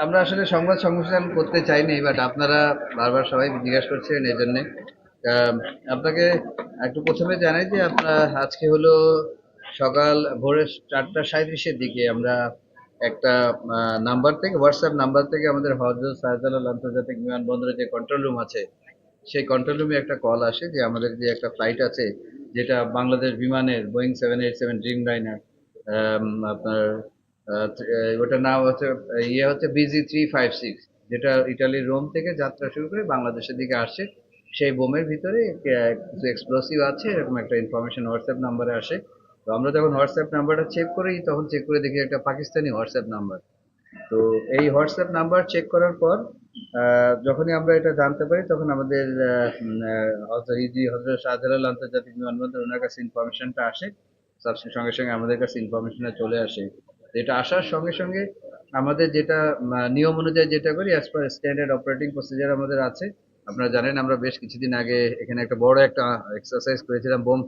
আমরা আসলে সংবাদ সংশ্লেষণ করতে চাইনি, বাট আপনারা বারবার সবাই জিজ্ঞাসা করছেন এই জন্যে। আহ, আপনাকে একটু প্রথমে জানাই যে আপনার আজকে হলো সকাল ভোরে 4:37-এর দিকে আমরা একটা নাম্বার থেকে, হোয়াটসঅ্যাপ নাম্বার থেকে আমাদের হজরত শাহজালাল আন্তর্জাতিক বিমানবন্দরে যে কন্ট্রোল রুম আছে, সেই কন্ট্রোল রুমে একটা কল আসে যে আমাদের যে একটা ফ্লাইট আছে, যেটা বাংলাদেশ বিমানের বোয়িং 787 ড্রিম লাইনার, আপনার ওটার নাম হচ্ছে BG356, যেটা ইটালির রোম থেকে যাত্রা শুরু করে বাংলাদেশের দিকে আসছে। সেই বোমের ভিতরে কিছু এক্সপ্লোসিভ আছে, এরকম একটা ইনফরমেশন হোয়াটসঅ্যাপ নাম্বারে আসে। তো আমরা যখন হোয়াটসঅ্যাপ নাম্বারটা চেক করি, তখন চেক করে দেখি একটা পাকিস্তানি হোয়াটসঅ্যাপ নাম্বার। তো এই হোয়াটসঅ্যাপ নাম্বার চেক করার পর যখনই আমরা এটা জানতে পারি, তখন আমাদের হজরত শাহজালাল আন্তর্জাতিক বিমানবন্দর, ওনার কাছে ইনফরমেশনটা আসে। সঙ্গে সঙ্গে আমাদের কাছে ইনফরমেশনটা চলে আসে। এটা আসার সঙ্গে সঙ্গে আমাদের যেটা নিয়ম অনুযায়ী যেটা করি, as per standard operating procedure আমাদের আছে। আপনারা জানেন আমরা বেশ কিছুদিন আগে এখানে একটা বড় একটা এক্সারসাইজ করেছিলাম, বোম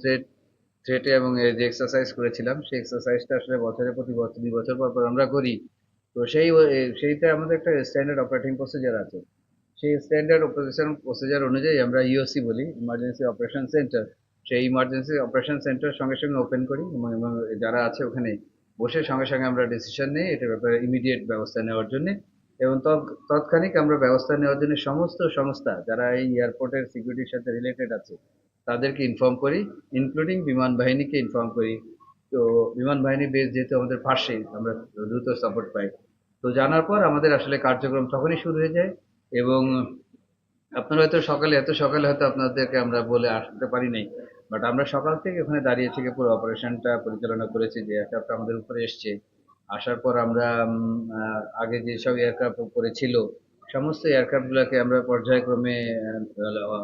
থ্রেটে, এবং এই যে এক্সারসাইজ করেছিলাম, সেই এক্সারসাইজটা আসলে বছরে প্রতি বছর 2 বছর পর পর আমরা করি। তো সেইটা আমাদের একটা স্ট্যান্ডার্ড অপারেটিং প্রসিজার আছে। সেই স্ট্যান্ডার্ড অপারেশন প্রসিজার অনুযায়ী আমরা ইওসি বলি, ইমার্জেন্সি অপারেশন সেন্টার। সেই ইমার্জেন্সি অপারেশন সেন্টার সঙ্গে সঙ্গে ওপেন করি, এবং যারা আছে ওখানে বসে সঙ্গে সঙ্গে আমরা ডিসিশন নিই এটার ব্যাপারে ইমিডিয়েট ব্যবস্থা নেওয়ার জন্য। এবং তৎক্ষণিক আমরা ব্যবস্থা নেওয়ার জন্য সমস্ত সংস্থা যারা এই এয়ারপোর্টের সিকিউরিটির সাথে রিলেটেড আছে তাদেরকে ইনফর্ম করি, ইনক্লুডিং বিমান বাহিনীকে ইনফর্ম করি। তো বিমান বাহিনী বেশ যেহেতু আমাদের পাশে, আমরা দ্রুত সাপোর্ট পাই। তো জানার পর আমাদের আসলে কার্যক্রম তখনই শুরু হয়ে যায়। এবং আপনারা হয়তো সকালে, এত সকালে হয়তো আপনাদেরকে আমরা বলে আসতে পারি নাই, বাট আমরা সকাল থেকে ওখানে দাঁড়িয়ে থেকে পুরো অপারেশনটা পরিচালনা করেছি। যে এয়ারক্রাফট আমাদের উপরে এসছে, আসার পর আমরা আগে যেসব এয়ারক্রাফট উপরে ছিল, সমস্ত এয়ারক্রাফট গুলাকে আমরা পর্যায়ক্রমে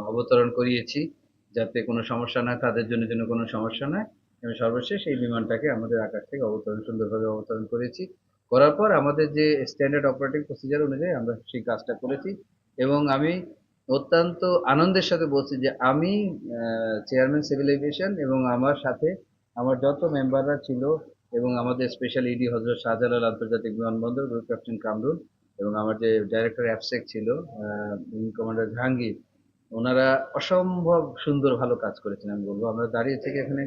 অবতরণ করিয়েছি, যাতে কোনো সমস্যা না, তাদের জন্য যেন কোনো সমস্যা না। এবং সর্বশেষ এই বিমানটাকে আমাদের আকাশ থেকে সুন্দরভাবে অবতরণ করেছি। করার পর আমাদের যে স্ট্যান্ডার্ড অপারেটিং প্রসিজার অনুযায়ী আমরা সেই কাজটা করেছি। এবং আমি অত্যন্ত আনন্দের সাথে বলছি যে আমি চেয়ারম্যান সিভিল এভিয়েশন এবং আমার সাথে আমার যত মেম্বাররা ছিল, এবং আমাদের স্পেশাল ইডি হজরত শাহজালাল আন্তর্জাতিক বিমানবন্দর গ্রুপ ক্যাপ্টেন কামরুল, এবং আমার যে ডাইরেক্টর অ্যাপসেক ছিল কমান্ডার জাহাঙ্গীর, ওনারা অসম্ভব সুন্দর ভালো কাজ করেছেন। আমি বলবো আমরা দাঁড়িয়ে থেকে এখানে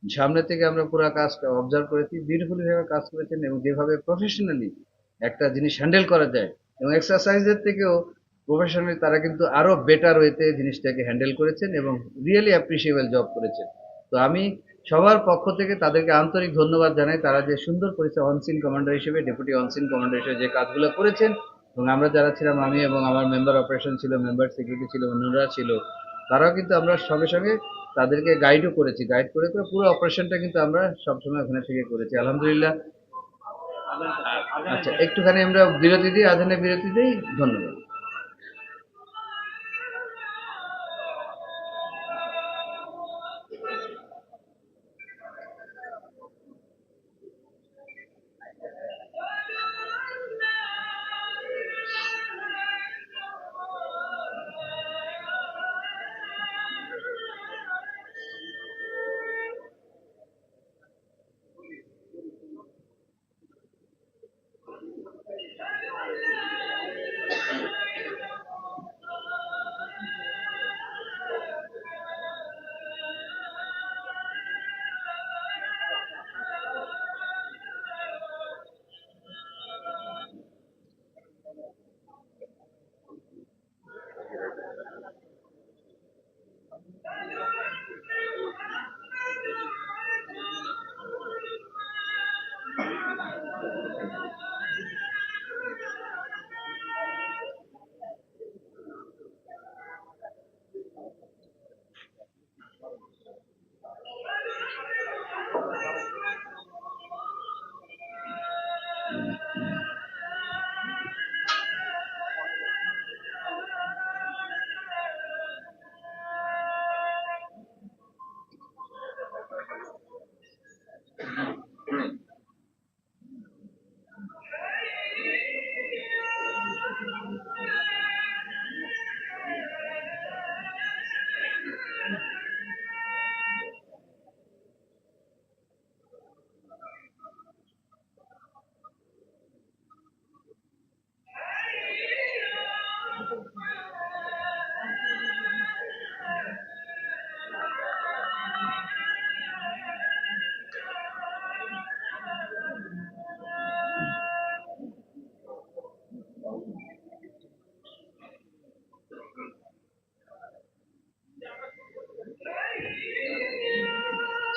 সামনে থেকে আমরা পুরো কাজটা অবজার্ভ করেছি, বিউটিফুলি ভাবে কাজ করেছেন, এবং যেভাবে প্রফেশনালি একটা জিনিস হ্যান্ডেল করা যায়, এবং এক্সারসাইজের থেকেও প্রফেশনালি তারা কিন্তু আরো বেটার ওয়েতে জিনিসটাকে হ্যান্ডেল করেছেন এবং রিয়েলি অ্যাপ্রিসিয়েবল জব করেছেন। তো আমি সবার পক্ষ থেকে তাদেরকে আন্তরিক ধন্যবাদ জানাই, তারা যে সুন্দর করেছে অনসিন কমান্ডার হিসেবে, ডেপুটি অনসিন কমান্ডার হিসেবে যে কাজগুলো করেছেন। এবং আমরা যারা ছিলাম, আমি এবং আমার মেম্বার অপারেশন ছিল, মেম্বার সিকিউরিটি ছিল, অন্যরা ছিল, তারাও কিন্তু আমরা সঙ্গে সঙ্গে তাদেরকে গাইডও করেছি। গাইড করে করে পুরো অপারেশনটা কিন্তু আমরা সবসময় ওখানে থেকে করেছি, আলহামদুলিল্লাহ। আচ্ছা, একটুখানি আমরা বিরতি দিই, আজানের বিরতি দিই। ধন্যবাদ।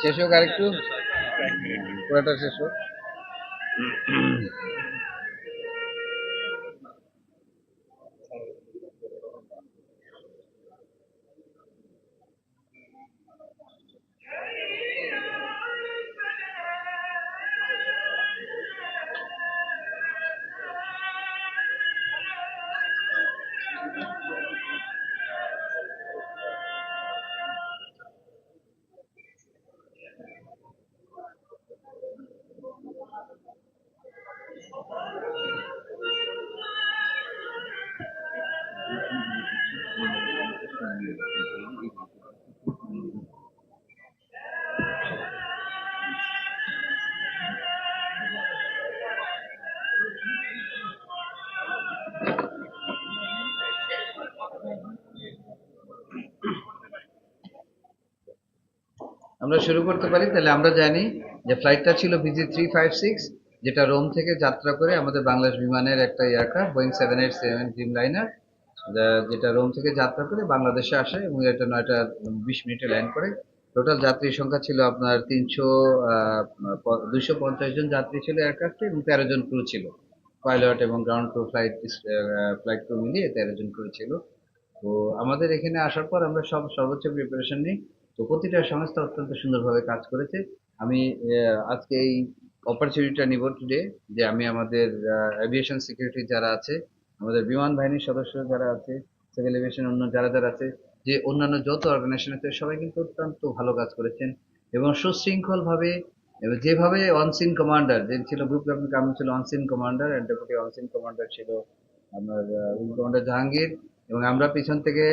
শেষ হোক আরেকটু, পুরোটা শেষ হোক। আমরা শুরু করতে পারি তাহলে। আমরা জানি যে ফ্লাইটটা ছিল VG356, যেটা রোম থেকে যাত্রা করে আমাদের বাংলাদেশ বিমানের একটা এয়ারক্রাফট বোয়িং 787 ড্রিম লাইনার, যেটা রোম থেকে যাত্রা করে বাংলাদেশে আসে এবং এটা 9টা 20 মিনিটে ল্যান্ড করে। টোটাল যাত্রী সংখ্যা ছিল আপনার 250 জন যাত্রী ছিল এয়ারক্রাফটে এবং 13 জন ক্রু ছিল, পাইলট এবং গ্রাউন্ড ক্রু, ফ্লাইট ক্রু মিলিয়ে 13 জন ক্রু ছিল। তো আমাদের এখানে আসার পর আমরা সর্বোচ্চ প্রিপারেশন নিই। তো প্রতিটা সংস্থা অত্যন্ত সুন্দরভাবে কাজ করেছে। আমি আজকে এই অপরচুনিটিটা নিব টুডে, যে আমি আমাদের এভিয়েশন সিকিউরিটি যারা আছে, আমাদের বিমান বাহিনীর সদস্য যারা আছে, সিভিল এভিয়েশন অন্য যারা যারা আছে, যে অন্যান্য যত অর্গানাইজেশন আছে, সবাই কিন্তু অত্যন্ত ভালো কাজ করেছেন এবং সুশৃঙ্খল ভাবে। এবার যেভাবে অনসিন কমান্ডার যে ছিল, গ্রুপ লেফটেন্যান্ট কর্নেল ছিল on-scene commander, and deputy on scene commander ছিল আপনার উইং কমান্ডার জাহাঙ্গীর, এবং আমরা পিছন থেকে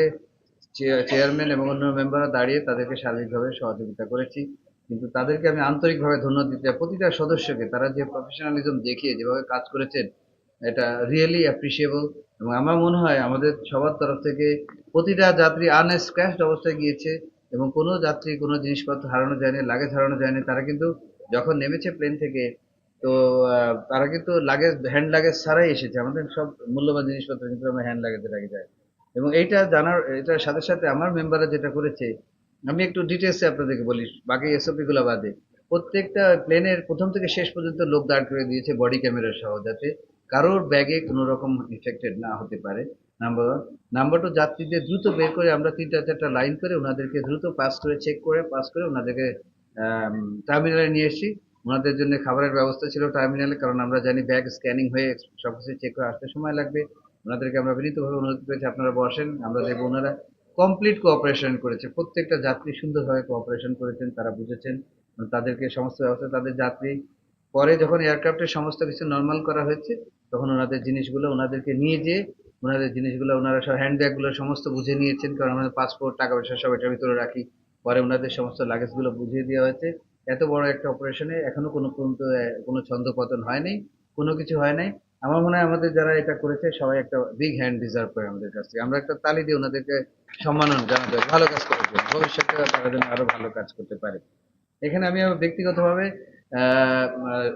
চেয়ারম্যান এবং অন্য মেম্বাররা দাঁড়িয়ে তাদেরকে সার্বিকভাবে সহযোগিতা করেছি। কিন্তু তাদেরকে আমি আন্তরিকভাবে ধন্যবাদ দিতে চাই, প্রতিটা সদস্যকে। তারা যে প্রফেশনালিজম দেখিয়ে যেভাবে কাজ করেছেন, এটা রিয়েলি অ্যাপ্রিসিয়েবল। এবং আমার মনে হয় আমাদের সবার তরফ থেকে প্রতিটা যাত্রী আনস্ক্র্যাচড অবস্থায় গিয়েছে এবং কোনো যাত্রী কোনো জিনিসপত্র হারানো যায়নি, লাগেজ হারানো যায়নি। তারা কিন্তু যখন নেমেছে প্লেন থেকে, তো তারা কিন্তু লাগেজ, হ্যান্ড লাগেজ ছাড়াই এসেছে। আমাদের সব মূল্যবান জিনিসপত্র কিন্তু আমরা হ্যান্ড লাগেজে রেখে যাই। এবং এইটা জানার, এটার সাথে সাথে আমার মেম্বাররা যেটা করেছে, আমি একটু ডিটেলসে আপনাদেরকে বলি, বাকি এসওপি গুলো বাদে। প্রত্যেকটা প্লেনের প্রথম থেকে শেষ পর্যন্ত লোক দাঁড় করে দিয়েছে বডি ক্যামেরা সহ, যাতে কারোর ব্যাগে কোনো রকম ইনফেক্টেড না হতে পারে। Number one. নাম্বার টু, যাত্রীদের দ্রুত বের করে আমরা 3টা 4টা লাইন করে ওনাদেরকে দ্রুত পাস করে, চেক করে পাস করে ওনাদেরকে টার্মিনালে নিয়ে এসেছি। ওনাদের জন্য খাবারের ব্যবস্থা ছিল টার্মিনালে, কারণ আমরা জানি ব্যাগ স্ক্যানিং হয়ে সবকিছু চেক করে আসতে সময় লাগবে। ওনাদেরকে আমরা বিনীতভাবে অনুরোধ করেছি আপনারা বসেন, আমরা দেখবো। ওনারা কমপ্লিট কোঅপারেশন করেছে, প্রত্যেকটা যাত্রী সুন্দরভাবে কোঅপারেশন করেছেন, তারা বুঝেছেন। তাদেরকে সমস্ত ব্যবস্থা, তাদের যাত্রী পরে যখন এয়ারক্রাফটের সমস্ত কিছু নর্মাল করা হয়েছে, তখন ওনাদের জিনিসগুলো ওনাদেরকে নিয়ে যেয়ে ওনাদের জিনিসগুলো ওনারা সব হ্যান্ড ব্যাগগুলো সমস্ত বুঝে নিয়েছেন, কারণ আমাদের পাসপোর্ট, টাকা পয়সা সব এটার ভিতরে রাখি। পরে ওনাদের সমস্ত লাগেজগুলো বুঝিয়ে দেওয়া হয়েছে। এত বড় একটা অপারেশনে এখনো কোনো পর্যন্ত কোনো ছন্দপতন হয়নি, কোনো কিছু হয় নাই। আমার মনে হয় আমাদের যারা এটা করেছে সবাই একটা বিগ হ্যান্ড ডিজার্ভ করে আমাদের কাছ থেকে। আমরা একটা তালি দিয়ে ওনাদেরকে সম্মানন জানাতে হবে, ভালো কাজ করেছে, ভবিষ্যতে তারা যেন আরো ভালো কাজ করতে পারে। এখানে আমি আমার ব্যক্তিগতভাবে আহ, আহ,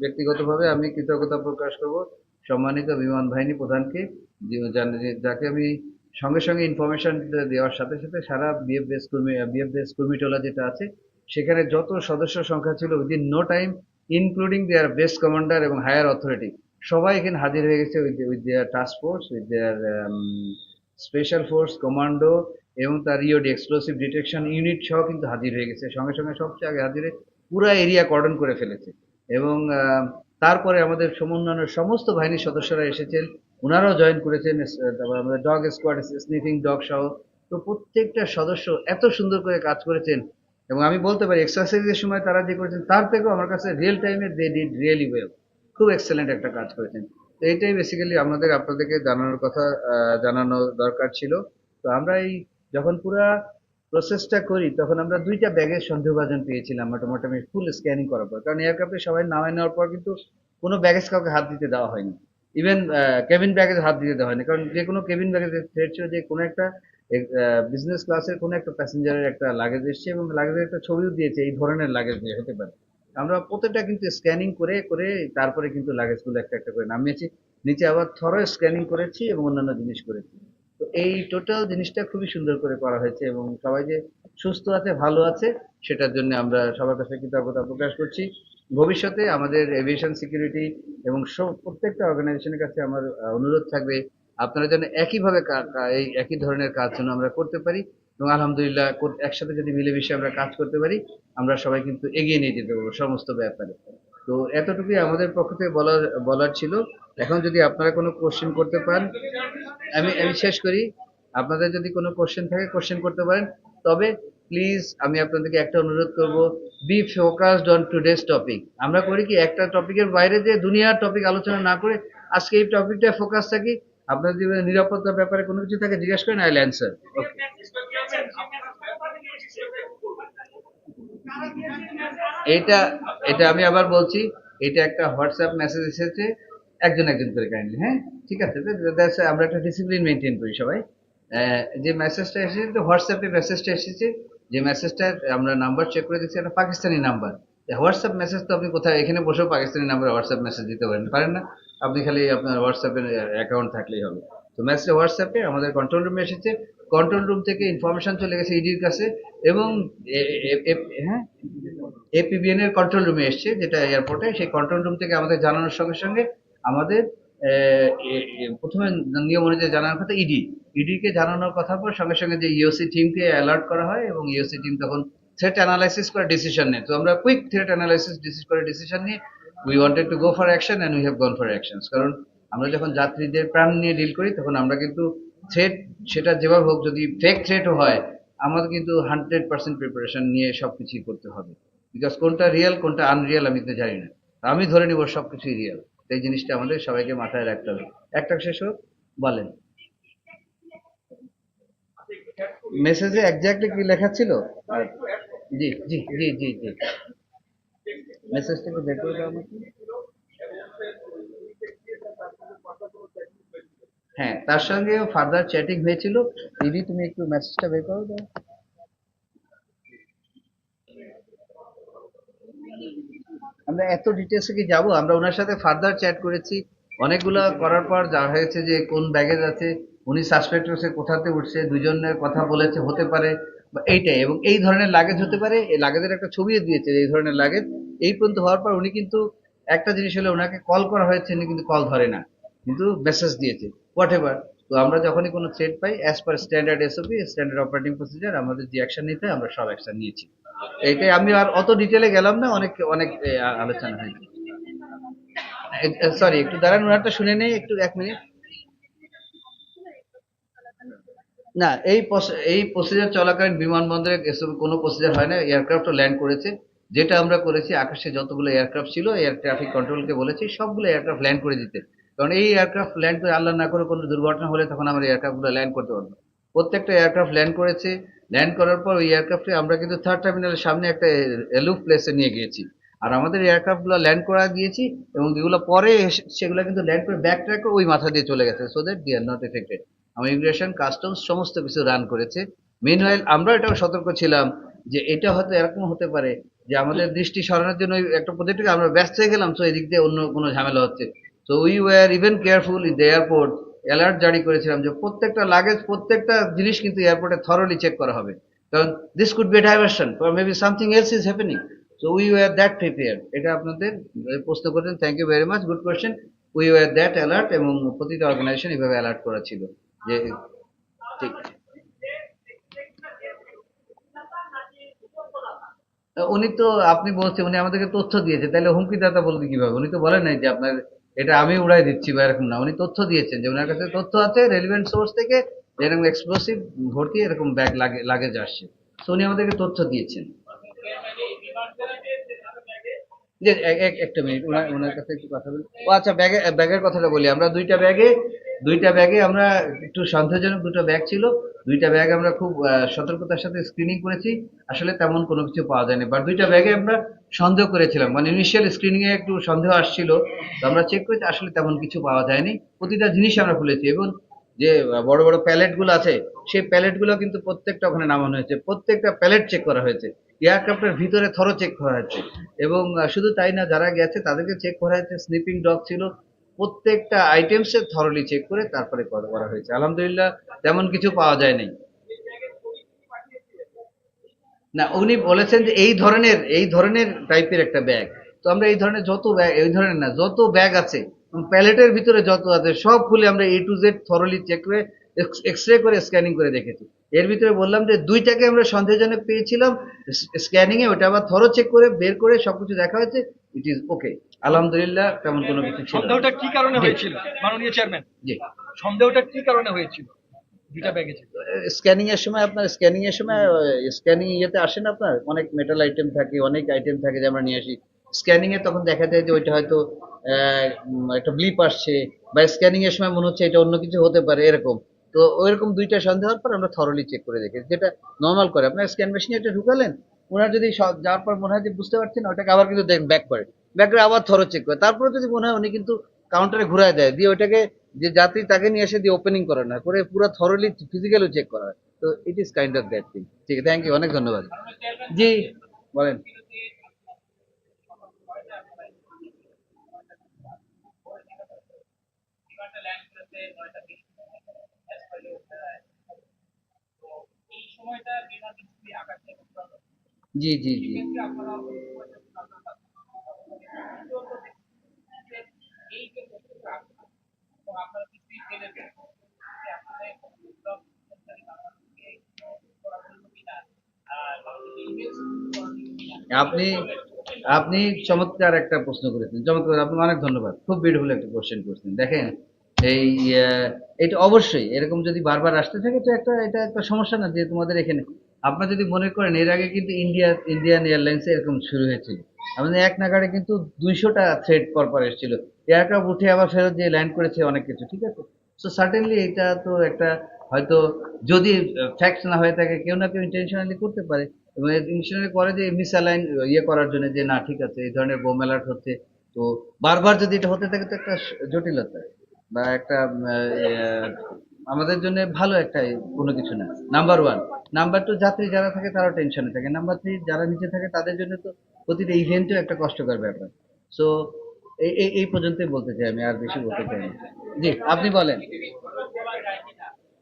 ব্যক্তিগতভাবে আমি কৃতজ্ঞতা প্রকাশ করব সম্মানিত বিমান বাহিনী প্রধানকে, যাকে আমি সঙ্গে সঙ্গে ইনফরমেশন দেওয়ার সাথে সাথে সারা বিএফ বেস কর্মীটোলা যেটা আছে, সেখানে যত সদস্য সংখ্যা ছিল, উইদিন নো টাইম, ইনক্লুডিং দেয়ার বেস কমান্ডার এবং হায়ার অথরিটি, সবাই এখানে হাজির হয়ে গেছে, with their task force, with their special force commando এবং তার ইওডি এক্সপ্লোসিভ ডিটেকশন ইউনিট সহ কিন্তু হাজির হয়ে গেছে। সঙ্গে সঙ্গে সবচেয়ে আগে হাজির হয়ে পুরো এরিয়া কর্ডন করে ফেলেছে। এবং তারপরে আমাদের অন্যান্য সমস্ত বাহিনীর সদস্যরা এসেছেন, ওনারাও জয়েন করেছেন। তারপর আমাদের ডগ স্কোয়াড, স্নিফিং ডগ সহ। তো প্রত্যেকটা সদস্য এত সুন্দর করে কাজ করেছেন, এবং আমি বলতে পারি এক্সারসাইজের সময় তারা যে করেছেন তার থেকেও আমার কাছে রিয়েল টাইমে দে ডিড রিয়েলি ওয়েল। খুব এক্সেলেন্ট একটা কাজ করেছেন। তো এইটাই বেসিক্যালি আপনাদেরকে জানানোর কথা, জানানো দরকার ছিল। তো আমরা এই যখন পুরা প্রসেসটা করি, তখন আমরা 2টা ব্যাগের সন্দেহভাজন পেয়েছিলাম মোটামুটি ফুল স্ক্যানিং করার পর, কারণ এয়ারক্রাফটে সবাই নামায় নেওয়ার পর কিন্তু কোনো ব্যাগেজ কাউকে হাত দিতে দেওয়া হয়নি। ইভেন কেবিন ব্যাগেজ হাত দিতে দেওয়া হয়নি, কারণ যে কোনো কেবিন ব্যাগেজ থ্রেট ছিল যে কোনো একটা বিজনেস ক্লাসের কোনো একটা প্যাসেঞ্জারের একটা লাগেজ এসছে এবং লাগেজের একটা ছবিও দিয়েছে, এই ধরনের লাগেজ নিয়ে হতে পারে। আমরা প্রত্যেকটা কিন্তু স্ক্যানিং করে করে তারপরে কিন্তু লাগেজগুলো একটা একটা করে নামিয়েছি, নিচে আবার থরো স্ক্যানিং করেছি এবং অন্যান্য জিনিস করেছি। তো এই টোটাল জিনিসটা খুবই সুন্দর করে করা হয়েছে এবং সবাই যে সুস্থ আছে, ভালো আছে, সেটার জন্য আমরা সবার কাছে কৃতজ্ঞতা প্রকাশ করছি। ভবিষ্যতে আমাদের এভিয়েশন সিকিউরিটি এবং প্রত্যেকটা অর্গানাইজেশনের কাছে আমার অনুরোধ থাকবে, আপনারা যেন একইভাবে এই একই ধরনের কাজ যেন আমরা করতে পারি, এবং আলহামদুলিল্লাহ একসাথে যদি মিলেমিশে আমরা কাজ করতে পারি, আমরা সবাই কিন্তু এগিয়ে নিয়ে যেতে পারবো সমস্ত ব্যাপারে। তো এতটুকুই আমাদের পক্ষ থেকে বলার ছিল। এখন যদি আপনারা কোনো কোশ্চেন করতে পারেন, আমি আমি শেষ করি। আপনাদের যদি কোনো কোশ্চেন থাকে কোশ্চেন করতে পারেন, তবে প্লিজ আমি আপনাদেরকে একটা অনুরোধ করব, B focused on today's topic. আমরা করি কি, একটা টপিকের বাইরে যে দুনিয়ার টপিক আলোচনা না করে আজকে এই টপিকটা ফোকাস থাকি। আপনার যদি নিরাপত্তার ব্যাপারে কোনো কিছু থাকে জিজ্ঞাসা করেন, আই উইল অ্যান্সার। ওকে, এটা এটা আমি আবার বলছি, এটা একটা হোয়াটসঅ্যাপ মেসেজ এসেছে, একজন একজন করে কাইন্ডলি, হ্যাঁ ঠিক আছে। আমরা একটা ডিসিপ্লিন মেনটেন করি সবাই। যে মেসেজটা এসেছে, হোয়াটসঅ্যাপে মেসেজটা এসেছে, যে মেসেজটা আমরা নাম্বার চেক করে দেখছি একটা পাকিস্তানি নাম্বার। হোয়াটসঅ্যাপ মেসেজ তো আপনি কোথায় এখানে বসেও পাকিস্তানি নাম্বারে হোয়াটসঅ্যাপ মেসেজ দিতে পারেন না। আপনি খালি আপনার হোয়াটসঅ্যাপের অ্যাকাউন্ট থাকলেই হবে। তো মেসেজটা হোয়াটসঅ্যাপে আমাদের কন্ট্রোল রুমে এসেছে, কন্ট্রোল রুম থেকে ইনফরমেশন চলে গেছে ইডির কাছে, এবং হ্যাঁ, এপিবিএন এর কন্ট্রোল রুমে এসছে, যেটা এয়ারপোর্টে। সেই কন্ট্রোল রুম থেকে আমাদের জানানোর সঙ্গে সঙ্গে আমাদের প্রথমে নিয়ম অনুযায়ী জানানোর কথা ইডি কে জানানোর কথা পর সঙ্গে সঙ্গে যে ইওসি টিমকে অ্যালার্ট করা হয়, এবং ইওসি টিম তখন থ্রেট অ্যানালাইসিস করে ডিসিশন নেয়। তো আমরা কুইক থ্রেট অ্যানালাইসিস করে ডিসিশন নিয়ে we wanted to go for action and we have gone for actions. কারণ আমরা যখন যাত্রীদের প্রাণ নিয়ে ডিল করি, তখন আমরা কিন্তু থ্রেট, সেটা যেভাবে হোক, যদি ফেক থ্রেটও হয়, আমাদের কিন্তু 100% প্রিপারেশন নিয়ে সবকিছুই করতে হবে। বিকজ কোনটা রিয়েল কোনটা আনরিয়েল আমি তো জানি না। আমি ধরে নিব সবকিছুই রিয়েল। এই জিনিসটা আমাদের সবাইকে মাথায় রাখতে হবে। একটা শেষ হোক, বলেন। মেসেজে এক্স্যাক্টলি কি লেখা ছিল? আর জি জি জি জি জি, মেসেজটা একটু বের করে দাও আমাকে। হ্যাঁ, তার সঙ্গে ফার্দার চ্যাটিং হয়েছিল। দিদি তুমি একটু মেসেজটা বের করে দাও। আমরা এত ডিটেলসে কি যাব? আমরা ওনার সাথে ফার্দার চ্যাট করেছি, অনেকগুলো করার পর যা হয়েছে যে কোন ব্যাগেজ আছে, উনি সাসপেক্ট হচ্ছে কোথাতে উঠছে, দুজনের কথা বলেছে হতে পারে বা এইটাই, এবং এই ধরনের লাগেজ হতে পারে, এই লাগেজের একটা ছবিও দিয়েছে এই ধরনের লাগেজ। এই পর্যন্ত হওয়ার পর উনি কিন্তু, একটা জিনিস হলো, ওনাকে কল করা হয়েছে, উনি কিন্তু কল ধরে না, কিন্তু মেসেজ দিয়েছে, হোয়াট এভার। তো আমরা যখনই কোনো থ্রেড পাই, as per standard SOP, standard operating procedure, আমাদের যে অ্যাকশন নিতে হয় আমরা সব অ্যাকশন নিয়েছি। এইটাই, আমি আর অত ডিটেলে গেলাম না, অনেক অনেক আলোচনা হয়েছে। সরি, একটু দাঁড়ান, ওনারটা শুনে নেই একটু, 1 মিনিট। না, এই প্রসিজার চলাকালীন বিমানবন্দরে এসব কোনো প্রসিজার হয় না, এয়ারক্রাফট ল্যান্ড করেছে। যেটা আমরা করেছি, আকাশে যতগুলো এয়ারক্রাফট ছিল, এয়ার ট্রাফিক কন্ট্রোলকে বলেছি সবগুলো এয়ারক্রাফট ল্যান্ড করে দিতে। কারণ এই এয়ারক্রাফট ল্যান্ড করে, আল্লাহ না করে কোনো দুর্ঘটনা হলে, তখন আমরা এয়ারক্রাফটগুলো ল্যান্ড করতে পারবো না। প্রত্যেকটা এয়ারক্রাফট ল্যান্ড করেছে। ল্যান্ড করার পর ওই এয়ারক্রাফটে আমরা কিন্তু থার্ড টার্মিনালের সামনে একটা এলুফ প্লেসে নিয়ে গিয়েছি। আর আমাদের এয়ারক্রাফটগুলো ল্যান্ড করা দিয়েছি, এবং যেগুলো পরে সেগুলো কিন্তু ল্যান্ড করে ব্যাক ট্র্যাক করে ওই মাথা দিয়ে চলে গেছে, so that they are not affected. আমার ইমিগ্রেশন, কাস্টমস সমস্ত কিছু রান করেছে। মিনওয়াইল আমরা এটাও সতর্ক ছিলাম যে এটা হয়তো এরকম হতে পারে যে আমাদের দৃষ্টি সরানোর জন্য ওই একটা প্রজেক্টকে আমরা ব্যস্ত হয়ে গেলাম, তো এদিক দিয়ে অন্য কোনো ঝামেলা হচ্ছে। তো we were even careful in the airport. Alert জারি করেছিলাম যে প্রত্যেকটা লাগেজ, প্রত্যেকটা জিনিস কিন্তু এয়ারপোর্টে থরলি চেক করা হবে। কারণ this could be diversion for maybe something else is happening. So we were that prepare. এটা আপনাদের প্রশ্ন করেছেন, thank you very much, good question. We were that alert, এবং প্রতিটা অর্গানাইজেশন এভাবে অ্যালার্ট করা ছিল যে, ঠিক। উনি তো, আপনি বলছেন উনি আমাদেরকে তথ্য দিয়েছে, তাহলে হুমকিদাতা বলতে কিভাবে? উনি তো বলেন নাই যে আপনার এটা আমি উড়াই দিচ্ছি বা এরকম না। উনি তথ্য দিয়েছেন যে ওনার কাছে তথ্য আছে রেলিভেন্ট সোর্স থেকে, এরকম এক্সপ্লোসিভ ভর্তি এরকম ব্যাগ লাগেজ আসছে। তো উনি আমাদেরকে তথ্য দিয়েছেন। যে একটা মিনিট, ওনার কাছে একটু কথা বলি। ও আচ্ছা, ব্যাগের কথাটা বলি। আমরা দুইটা ব্যাগে আমরা একটু সন্দেহজনক দুটো ব্যাগ ছিল। দুইটা ব্যাগ আমরা খুব সতর্কতার সাথে স্ক্রিনিং করেছি। আসলে তেমন কোনো কিছু পাওয়া যায়নি, বাট দুইটা ব্যাগে আমরা সন্দেহ করেছিলাম, মানে ইনিশিয়াল স্ক্রিনিং এ একটু সন্দেহ আসছিল। তো আমরা চেক করেছি, আসলে তেমন কিছু পাওয়া যায়নি। প্রতিটা জিনিস আমরা খুলেছি, এবং যে বড় বড় প্যালেট গুলো আছে, সেই প্যালেট গুলো কিন্তু প্রত্যেকটা ওখানে নামানো হয়েছে, প্রত্যেকটা প্যালেট চেক করা হয়েছে, এয়ারক্রাফটের ভিতরে থরো চেক করা হয়েছে। এবং শুধু তাই না, যারা গেছে তাদেরকে চেক করা হয়েছে, স্নিপিং ডগ ছিল, প্রত্যেকটা আইটেমস এর থরলি চেক করে তারপরে করা হয়েছে। আলহামদুলিল্লাহ তেমন কিছু পাওয়া যায় নাই। না, উনি বলেছেন যে এই ধরনের টাইপের একটা ব্যাগ। তো আমরা এই ধরনের যত ব্যাগ, এই ধরনের না, যত ব্যাগ আছে প্যালেটের ভিতরে যত আছে সব খুলে আমরা A to Z thoroughly check করে এক্স-রে করে স্ক্যানিং করে দেখেছি। এর ভিতরে বললাম যে ২টাকে আমরা সন্দেহজনক পেয়েছিলাম, স্ক্যানিং এ ওটা আবার থরো চেক করে বের করে সবকিছু দেখা হয়েছে, ইট ইজ ওকে। আলহামদুলিল্লাহ তেমন কোনো কিছু ছিল না। সন্দেহটা কি কারণে জি, হয়েছিল মাননীয় চেয়ারম্যান? জি। সন্দেহটা কি কারণে হয়েছিল দুইটা ব্যাগে ছিল? স্ক্যানিং এর সময় আপনার স্ক্যানিং ইয়েতে আসেন আপনার অনেক মেটাল আইটেম থাকে, অনেক আইটেম থাকে যে আমরা নিয়ে আসি। স্ক্যানিং এ তখন দেখা যায় যে ওইটা হয়তো একটা ব্লিপ আসছে, বা স্ক্যানিং এর সময় মনে হচ্ছে এটা অন্য কিছু হতে পারে এরকম। তো ওইরকম ২টা সন্দেহ হওয়ার পর আমরা থরলি চেক করে দেখি, যেটা নর্মাল করে আপনার স্ক্যান মেশিনে এটা ঢুকালেন, ওনার যদি যাওয়ার পর মনে হয় যে বুঝতে পারছেন না, ওটাকে আবার কিন্তু ব্যাক করে, ব্যাক করে আবার থরো চেক করে, তারপরে যদি মনে হয় উনি কিন্তু কাউন্টারে ঘুরায় দেয়, দিয়ে ওইটাকে যে যাত্রী তাকে নিয়ে এসে দিয়ে ওপেনিং করা না করে পুরো থরলি ফিজিক্যালি চেক করা হয়। তো it is kind of that thing. ঠিক আছে, থ্যাংক ইউ, অনেক ধন্যবাদ। জি, বলেন। জি, জি, জি। আপনি আপনি চমৎকার একটা প্রশ্ন করেছেন, চমৎকার, আপনাকে অনেক ধন্যবাদ, খুব বিউটিফুল একটা কোশ্চেন করছেন। দেখেন, এই এটা অবশ্যই এরকম যদি বারবার আসতে থাকে তো এটা একটা সমস্যা না যে তোমাদের এখানে। আপনারা যদি মনে করেন এর আগে কিন্তু ইন্ডিয়ান এয়ারলাইন্স এরকম শুরু হয়েছিল, আমাদের এক নাগাড়ে কিন্তু ২০০টা থ্রেড পর এসেছিল, এয়ারক্রাফট উঠে আবার ফেরত দিয়ে ল্যান্ড করেছে অনেক কিছু, ঠিক আছে। সো সার্টেনলি এটা তো একটা, হয়তো যদি ফ্যাক্ট না হয়ে থাকে, কেউ না কেউ ইন্টেনশনালি করতে পারে, এবং ইন্টেনশনালি করে যে মিসঅ্যালাইন ইয়ে করার জন্য, যে না ঠিক আছে এই ধরনের বোম অ্যালার্ট হচ্ছে। তো বারবার যদি এটা হতে থাকে তো একটা জটিলতা, বা একটা আমাদের জন্য ভালো একটা কোনো কিছু না। Number one. নাম্বার টু, যাত্রী যারা থাকে তারাও টেনশনে থাকে। নাম্বার থ্রি, যারা নিচে থাকে তাদের জন্য তো প্রতিটা ইভেন্টও একটা কষ্টকর ব্যাপার। সো এই পর্যন্তই বলতে চাই, আমি আর বেশি বলতে চাই না। জি, আপনি বলেন।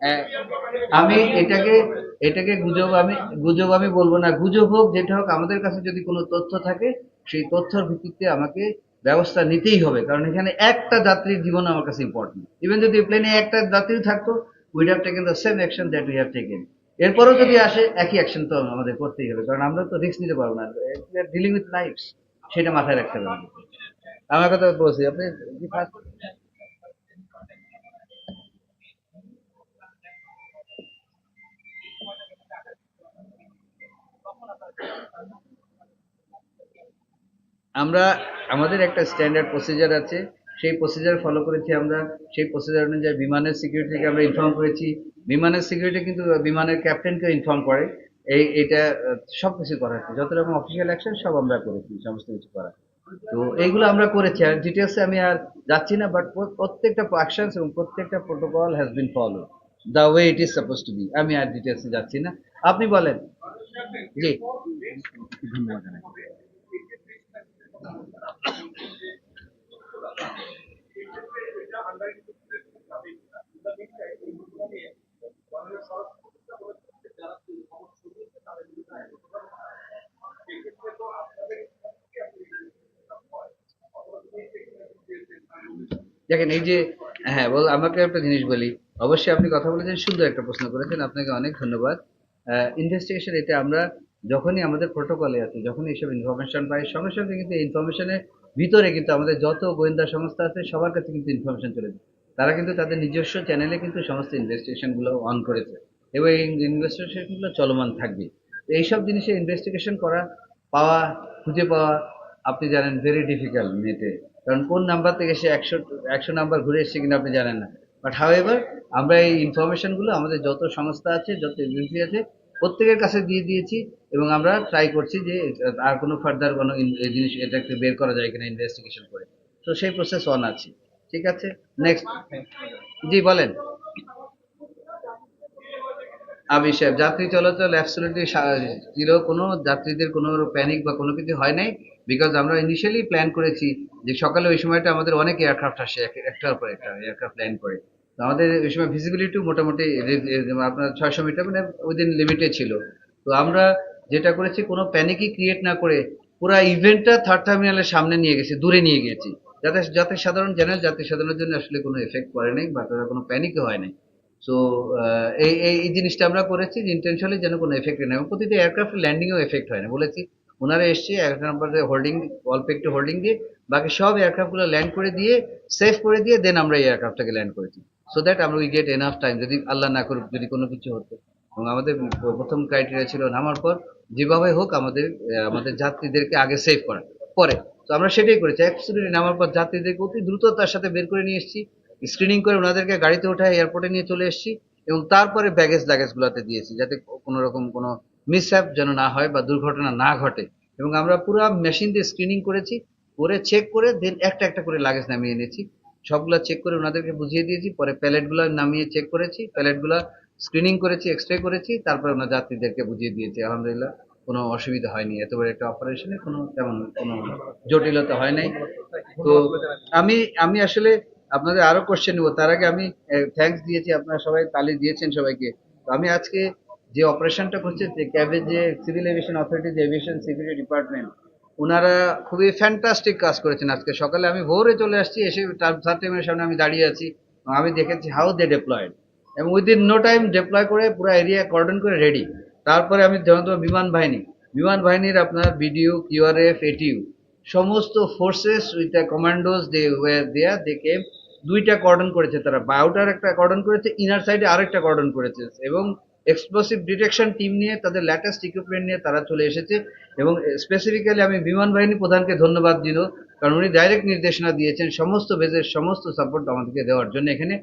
আহ, আমি এটাকে গুজব আমি বলবো না, গুজব হোক যেটা হোক, আমাদের কাছে যদি কোনো তথ্য থাকে সেই তথ্যের ভিত্তিতে আমাকে ব্যবস্থা নিতেই হবে, কারণ এখানে একটা যাত্রীর জীবন আমার কাছে ইম্পর্টেন্ট। ইভেন যদি প্লেনে একটা যাত্রী থাকতো, weed have taken the same action that we have taken. এরপরও যদি আসে একই অ্যাকশন তো আমাদের করতেই হবে, কারণ আমরা তো রিস্ক নিতে পারবো না, ডিলিং উইথ লাইফস, সেটা মাথায় রাখতে হবে আমাদের। আমার কথা বলছি আপনি কি ফার্স্ট। আমরা আমাদের একটা স্ট্যান্ডার্ড প্রসিজার আছে, সেই প্রসিজার ফলো করেছি আমরা। সেই প্রসিজার অনুযায়ী বিমানের সিকিউরিটিকে আমরা ইনফর্ম করেছি। বিমানের সিকিউরিটি কিন্তু বিমানের ক্যাপ্টেনকে ইনফর্ম করে। এটা সব কিছু করা হয়েছে, যত রকম অফিসিয়াল অ্যাকশন সব আমরা করেছি, সমস্ত কিছু করা। তো এইগুলো আমরা করেছি, আর ডিটেলসে আমি আর যাচ্ছি না, বাট প্রত্যেকটা অ্যাকশনস এবং প্রত্যেকটা protocol has been follow the way it is suppose to be. আমি আর ডিটেলসে যাচ্ছি না, আপনি বলেন। জি, ধন্যবাদ। দেখেন এই যে, হ্যাঁ বল, আমাকে একটা জিনিস বলি। অবশ্যই আপনি কথা বলেছেন, সুন্দর একটা প্রশ্ন করেছেন, আপনাকে অনেক ধন্যবাদ। ইনভেস্টিগেশন এটা আমরা যখনই আমাদের প্রোটোকলে আছে, যখনই এইসব ইনফরমেশন পাই, সঙ্গে সঙ্গে কিন্তু ইনফরমেশনের ভিতরে কিন্তু আমাদের যত গোয়েন্দা সংস্থা আছে সবার কাছে কিন্তু ইনফরমেশন চলে যায়। তারা কিন্তু তাদের নিজস্ব চ্যানেলে কিন্তু সমস্ত ইনভেস্টিগেশন গুলো অন করেছে, এবং এই ইনভেস্টিগেশন গুলো চলমান থাকবে। তো এইসব জিনিসের ইনভেস্টিগেশন করা, পাওয়া, খুঁজে পাওয়া, আপনি জানেন ভেরি ডিফিকাল্ট নেটে, কারণ কোন নাম্বার থেকে সে একশো নাম্বার ঘুরে এসছে কিনা আপনি জানেন না। বাট হাউএভার, আমরা এই ইনফরমেশন গুলো আমাদের যত সংস্থা আছে, যত এজেন্সি আছে, প্রত্যেকের কাছে দিয়ে দিয়েছি, এবং আমরা ট্রাই করছি যে আর কোনো ফার্দার কোনো জিনিস এটাকে বের করা যায় কিনা ইনভেস্টিগেশন করে। তো সেই প্রসেস অন আছে। ঠিক আছে, নেক্সট। জি, বলেন। আবির সাহেব, যাত্রী চলাচল অ্যাবসলিউটলি ছিল, কোনো যাত্রীদের কোনো প্যানিক বা কোনো কিছু হয় নাই, বিকজ আমরা ইনিশিয়ালি প্ল্যান করেছি যে সকালে ওই সময়টা আমাদের অনেক এয়ারক্রাফট আসে, একটার পর একটা এয়ারক্রাফট ল্যান্ড করে। তো আমাদের ওই সময় ভিজিবিলিটি মোটামুটি আপনার ৬০০ মিটার, মানে উইদিন লিমিটে ছিল। তো আমরা যেটা করেছি কোনো প্যানিকই ক্রিয়েট না করে পুরো ইভেন্টটা থার্ড টার্মিনালের সামনে নিয়ে গেছি, দূরে নিয়ে গেছি, যাতে যাতে সাধারণ জেনারেল জাতি সাধারণের জন্য আসলে কোনো এফেক্ট পড়ে নাই বা তারা কোনো প্যানিকও হয় নাই। সো এই এই এই জিনিসটা আমরা করেছি ইন্টেনশনালি, যেন কোনো এফেক্ট না হয়। এবং প্রতিটি এয়ারক্রাফট ল্যান্ডিংও এফেক্ট হয় না, বলেছি ওনারা এসছে এক নম্বরে হোল্ডিং, অল্প একটু হোল্ডিং দিয়ে বাকি সব এয়ারক্রাফটগুলো ল্যান্ড করে দিয়ে সেফ করে দিয়ে দেন আমরা এই এয়ারক্রাফটটাকে ল্যান্ড করেছি, সো দ্যাট আমরা উই গেট এনাফ টাইম, যদি আল্লাহ না করুক যদি কোনো কিছু হতো। এবং আমাদের প্রথম ক্রাইটেরিয়া ছিল নামার পর যেভাবে হোক আমাদের যাত্রীদেরকে আগে সেভ করা, পরে তো আমরা সেটাই করেছি। অ্যাবসলিউটলি নামার পর যাত্রীদেরকে অতি দ্রুততার সাথে বের করে নিয়ে এসেছি, স্ক্রিনিং করে ওনাদেরকে গাড়িতে ওঠায় এয়ারপোর্টে নিয়ে চলে এসেছি, এবং তারপরে লাগেজ গুলাতে দিয়েছি, যাতে কোনো রকম কোনো মিসহ্যাপ যেন না হয় বা দুর্ঘটনা না ঘটে। এবং আমরা পুরো মেশিন দিয়ে স্ক্রিনিং করেছি, করে চেক করে দেন একটা একটা করে লাগেজ নামিয়ে এনেছি, সবগুলা চেক করে ওনাদেরকে বুঝিয়ে দিয়েছি, পরে প্যালেটগুলো নামিয়ে চেক করেছি, প্যালেটগুলো স্ক্রিনিং করেছি, এক্সরে করেছি, তারপরে আমরা যাত্রীদেরকে বুঝিয়ে দিয়েছি। আলহামদুলিল্লাহ কোনো অসুবিধা হয়নি, এত বড় একটা অপারেশনে কোনো তেমন কোনো জটিলতা হয় নাই। তো আমি আমি আসলে আপনাদের আরো কোশ্চেন নেবো, তার আগে আমি থ্যাঙ্কস দিয়েছি, আপনারা সবাই তালি দিয়েছেন সবাইকে। তো আমি আজকে যে অপারেশনটা করছে যে ক্যাবের যে সিভিল এভিয়েশন অথরিটি, যে এভিয়েশন সিকিউরিটি ডিপার্টমেন্ট, ওনারা খুবই ফ্যান্টাস্টিক কাজ করেছেন। আজকে সকালে আমি ভোরে চলে আসছি, এসে থার্ড টাইমের সামনে আমি দাঁড়িয়ে আছি, এবং আমি দেখেছি হাউ দে ডিপ্লয়েড, এবং উইদিন নো টাইম ডিপ্লয় করে পুরো এরিয়া কর্ডন করে রেডি। তারপরে আমি যেমন তোমার বিমান বাহিনীর আপনার বিডিও, কিউআরএফ, এটিইউ সমস্ত forces with the commandos they were there, they came, দুইটা কর্ডন করেছে তারা, আউটার একটা কর্ডন করেছে, ইনার সাইডে আরেকটা কর্ডন করেছে, এবং এক্সপ্লোসিভ ডিটেকশন টিম নিয়ে তাদের ল্যাটেস্ট ইকুইপমেন্ট নিয়ে তারা চলে এসেছে। এবং স্পেসিফিক্যালি আমি বিমান বাহিনী প্রধানকে ধন্যবাদ দিল, কারণ উনি ডাইরেক্ট নির্দেশনা দিয়েছেন সমস্ত বেজের সমস্ত সাপোর্ট আমাদেরকে দেওয়ার জন্য এখানে।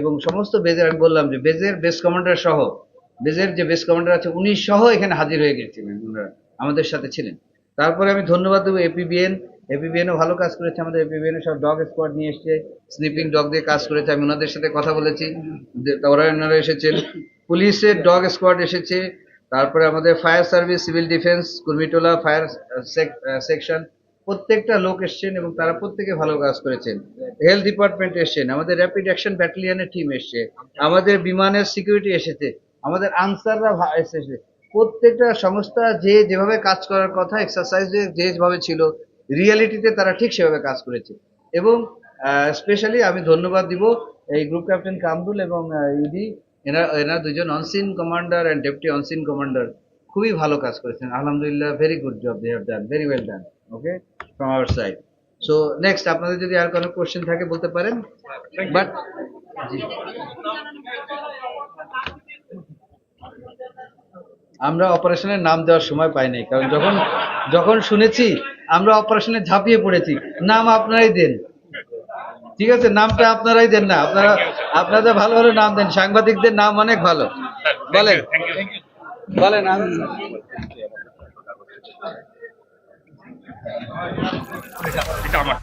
এবং সমস্ত বেজের, আমি বললাম যে বেজের বেস কমান্ডার সহ, বেজের যে বেস কমান্ডার আছে উনি সহ এখানে হাজির হয়ে গেছিলেন, ওনারা আমাদের সাথে ছিলেন। তারপরে আমি ধন্যবাদ দেবো এপিবিএনও ভালো কাজ করেছে, আমাদের এপিবিএনও সব ডগ স্কোয়াড নিয়ে এসছে, স্নিপিং ডগ দিয়ে কাজ করেছে, আমি ওনাদের সাথে কথা বলেছি, ওনারা এসেছেন, পুলিশের ডগ স্কোয়াড এসেছে, তারপরে আমাদের fire service, civil defence, Kurmitola fire section, প্রত্যেকটা লোক এসছেন এবং তারা প্রত্যেকে ভালো কাজ করেছেন। হেলথ ডিপার্টমেন্ট এসছেন, আমাদের র্যাপিড অ্যাকশন ব্যাটালিয়নের টিম এসছে, আমাদের বিমানের সিকিউরিটি এসেছে, আমাদের আনসাররা এসেছে, প্রত্যেকটা সংস্থা যে যেভাবে কাজ করার কথা এক্সারসাইজে যেভাবে ছিল, রিয়েলিটিতে তারা ঠিক সেভাবে কাজ করেছে। এবং স্পেশালি আমি ধন্যবাদ দিব এই গ্রুপ ক্যাপ্টেন কামরুল এবং ইডি, এরা দুজন on scene commander and deputy on scene commander খুবই ভালো কাজ করেছেন। আলহামদুলিল্লাহ, very good job they have done, very well done, okay, from our side. So next আপনাদের যদি আর কোনো কোশ্চেন থাকে বলতে পারেন, বাট আমরা অপারেশনের নাম দেওয়ার সময় পাই নাই, কারণ যখন যখন শুনেছি আমরা অপারেশনে ঝাঁপিয়ে পড়েছি, নাম আপনারাই দেন, ঠিক আছে, নামটা আপনারাই দেন না, আপনারা ভালো ভালো নাম দেন, সাংবাদিকদের নাম অনেক ভালো, বলেন বলেন। এটা আমার